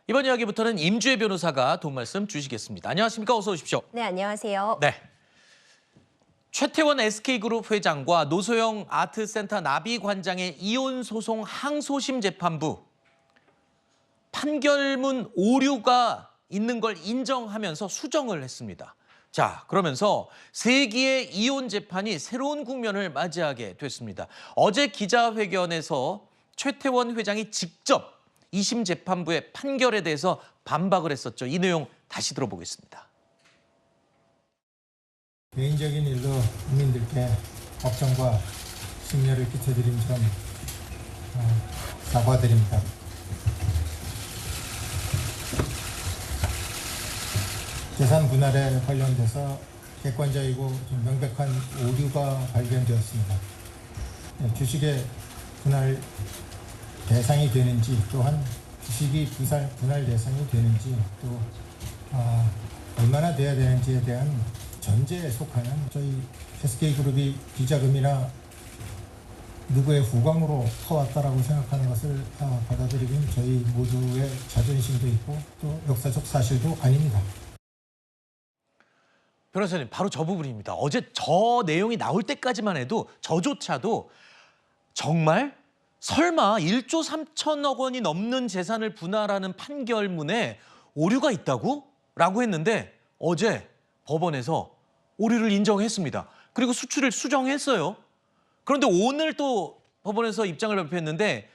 이번 이야기부터는 임주혜 변호사가 도움 말씀 주시겠습니다. 안녕하십니까? 어서 오십시오. 네, 안녕하세요. 네. 최태원 SK그룹 회장과 노소영 아트센터 나비관장의 이혼 소송 항소심 재판부 판결문 오류가 있는 걸 인정하면서 수정을 했습니다. 자, 그러면서 세기의 이혼 재판이 새로운 국면을 맞이하게 됐습니다. 어제 기자회견에서 최태원 회장이 직접 2심 재판부의 판결에 대해서 반박을 했었죠. 이 내용 다시 들어보겠습니다. 개인적인 일로 국민들께 걱정과 심려를 끼쳐드린 점 사과드립니다. 재산 분할에 관련돼서 객관적이고 좀 명백한 오류가 발견되었습니다. 주식의 분할 대상이 되는지 또한 주식이 분할 대상이 되는지 또 얼마나 돼야 되는지에 대한 전제에 속하는 저희 SK그룹이 비자금이나 누구의 후광으로 커왔다라고 생각하는 것을 받아들이긴 저희 모두의 자존심도 있고 또 역사적 사실도 아닙니다. 변호사님, 바로 저 부분입니다. 어제 저 내용이 나올 때까지만 해도 저조차도 정말 설마 1조 3천억 원이 넘는 재산을 분할하는 판결문에 오류가 있다고? 라고 했는데 어제 법원에서 오류를 인정했습니다. 그리고 수치를 수정했어요. 그런데 오늘 또 법원에서 입장을 발표했는데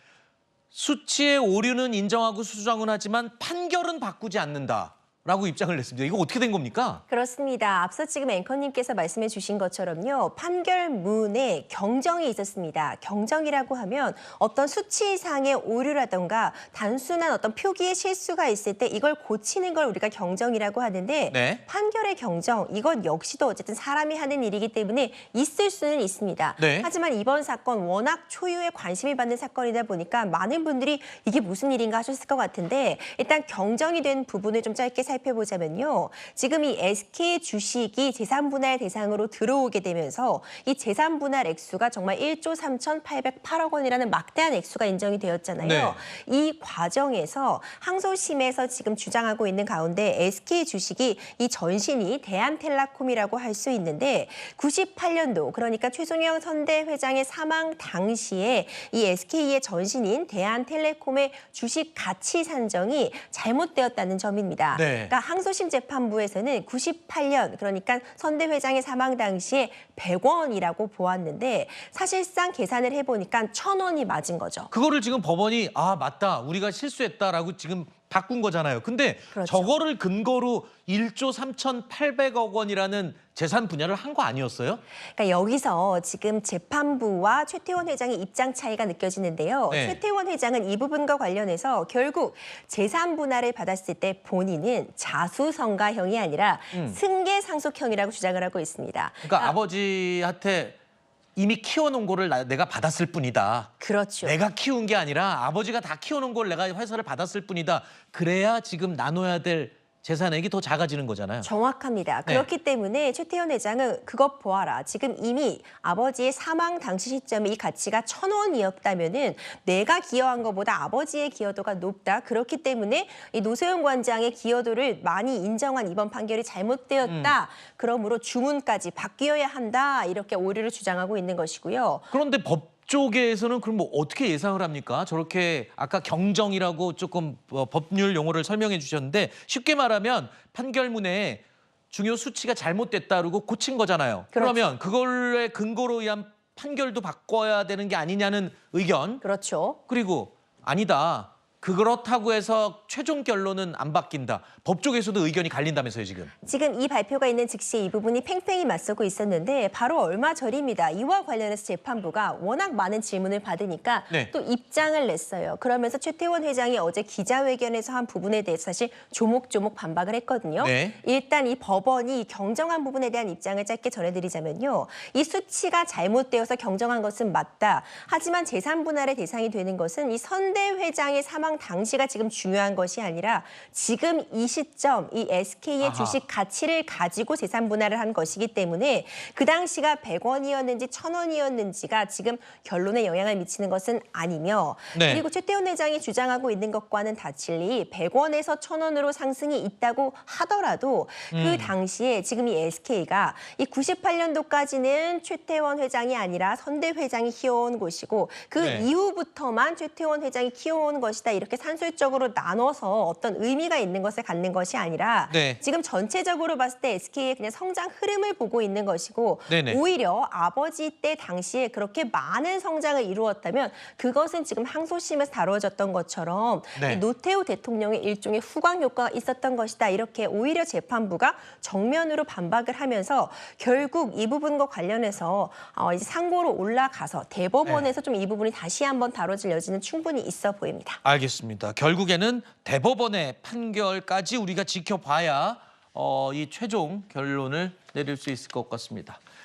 수치의 오류는 인정하고 수정은 하지만 판결은 바꾸지 않는다. 라고 입장을 냈습니다. 이거 어떻게 된 겁니까? 그렇습니다. 앞서 지금 앵커님께서 말씀해 주신 것처럼요. 판결문에 경정이 있었습니다. 경정이라고 하면 어떤 수치상의 오류라던가 단순한 어떤 표기의 실수가 있을 때 이걸 고치는 걸 우리가 경정이라고 하는데 네. 판결의 경정, 이건 역시도 어쨌든 사람이 하는 일이기 때문에 있을 수는 있습니다. 네. 하지만 이번 사건 워낙 초유의 관심을 받는 사건이다 보니까 많은 분들이 이게 무슨 일인가 하셨을 것 같은데 일단 경정이 된 부분을 좀 짧게 살펴보자면요. 지금 이 SK 주식이 재산 분할 대상으로 들어오게 되면서 이 재산 분할 액수가 정말 1조 3,808억 원이라는 막대한 액수가 인정이 되었잖아요. 네. 이 과정에서 항소심에서 지금 주장하고 있는 가운데 SK 주식이 이 전신이 대한텔레콤이라고 할 수 있는데 98년도 그러니까 최순영 선대 회장의 사망 당시에 이 SK의 전신인 대한텔레콤의 주식 가치 산정이 잘못되었다는 점입니다. 네. 그러니까 항소심 재판부에서는 98년 그러니까 선대 회장의 사망 당시에 100원이라고 보았는데 사실상 계산을 해보니까 1,000원이 맞은 거죠. 그거를 지금 법원이 맞다. 우리가 실수했다라고 지금 바꾼 거잖아요. 근데 그렇죠. 저거를 근거로 1조 3,800억 원이라는 재산 분할을 한 거 아니었어요? 그러니까 여기서 지금 재판부와 최태원 회장의 입장 차이가 느껴지는데요. 네. 최태원 회장은 이 부분과 관련해서 결국 재산 분할을 받았을 때 본인은 자수성가형이 아니라 승계상속형이라고 주장을 하고 있습니다. 그러니까 아버지한테 이미 키워놓은 거를 내가 받았을 뿐이다. 그렇죠. 내가 키운 게 아니라 아버지가 다 키워놓은 걸 내가 회사를 받았을 뿐이다. 그래야 지금 나눠야 될 재산액이 더 작아지는 거잖아요. 정확합니다. 네. 그렇기 때문에 최태원 회장은 그것 보아라. 지금 이미 아버지의 사망 당시 시점에 이 가치가 1,000원이었다면은 내가 기여한 것보다 아버지의 기여도가 높다. 그렇기 때문에 이 노소영 관장의 기여도를 많이 인정한 이번 판결이 잘못되었다. 그러므로 주문까지 바뀌어야 한다. 이렇게 오류를 주장하고 있는 것이고요. 그런데 법 쪽에서는 그럼 뭐 어떻게 예상을 합니까? 저렇게 아까 경정이라고 조금 법률 용어를 설명해 주셨는데 쉽게 말하면 판결문에 중요 수치가 잘못됐다고 고친 거잖아요. 그렇죠. 그러면 그걸에 근거로 의한 판결도 바꿔야 되는 게 아니냐는 의견. 그렇죠. 그리고 아니다. 그렇다고 해서 최종 결론은 안 바뀐다. 법 쪽에서도 의견이 갈린다면서요, 지금. 지금 이 발표가 있는 즉시 이 부분이 팽팽히 맞서고 있었는데 바로 얼마 전입니다. 이와 관련해서 재판부가 워낙 많은 질문을 받으니까 네. 또 입장을 냈어요. 그러면서 최태원 회장이 어제 기자회견에서 한 부분에 대해서 사실 조목조목 반박을 했거든요. 네. 일단 이 법원이 경정한 부분에 대한 입장을 짧게 전해드리자면요. 이 수치가 잘못되어서 경정한 것은 맞다. 하지만 재산 분할의 대상이 되는 것은 이 선대 회장의 사망 사망 당시가 지금 중요한 것이 아니라 지금 이 시점 이 SK의 아하. 주식 가치를 가지고 재산 분할을 한 것이기 때문에 그 당시가 100원이었는지 1000원이었는지가 지금 결론에 영향을 미치는 것은 아니며 네. 그리고 최태원 회장이 주장하고 있는 것과는 다칠리 100원에서 1000원으로 상승이 있다고 하더라도 그 당시에 지금 이 SK가 이 98년도까지는 최태원 회장이 아니라 선대 회장이 키워온 곳이고 그 네. 이후부터만 최태원 회장이 키워온 것이다. 이렇게 산술적으로 나눠서 어떤 의미가 있는 것을 갖는 것이 아니라 네. 지금 전체적으로 봤을 때 SK의 그냥 성장 흐름을 보고 있는 것이고 네네. 오히려 아버지 때 당시에 그렇게 많은 성장을 이루었다면 그것은 지금 항소심에서 다뤄졌던 것처럼 네. 이 노태우 대통령의 일종의 후광 효과가 있었던 것이다. 이렇게 오히려 재판부가 정면으로 반박을 하면서 결국 이 부분과 관련해서 이제 상고로 올라가서 대법원에서 좀 이 부분이 다시 한번 다뤄질 여지는 충분히 있어 보입니다. 알겠습니다. 결국에는 대법원의 판결까지 우리가 지켜봐야 이 최종 결론을 내릴 수 있을 것 같습니다.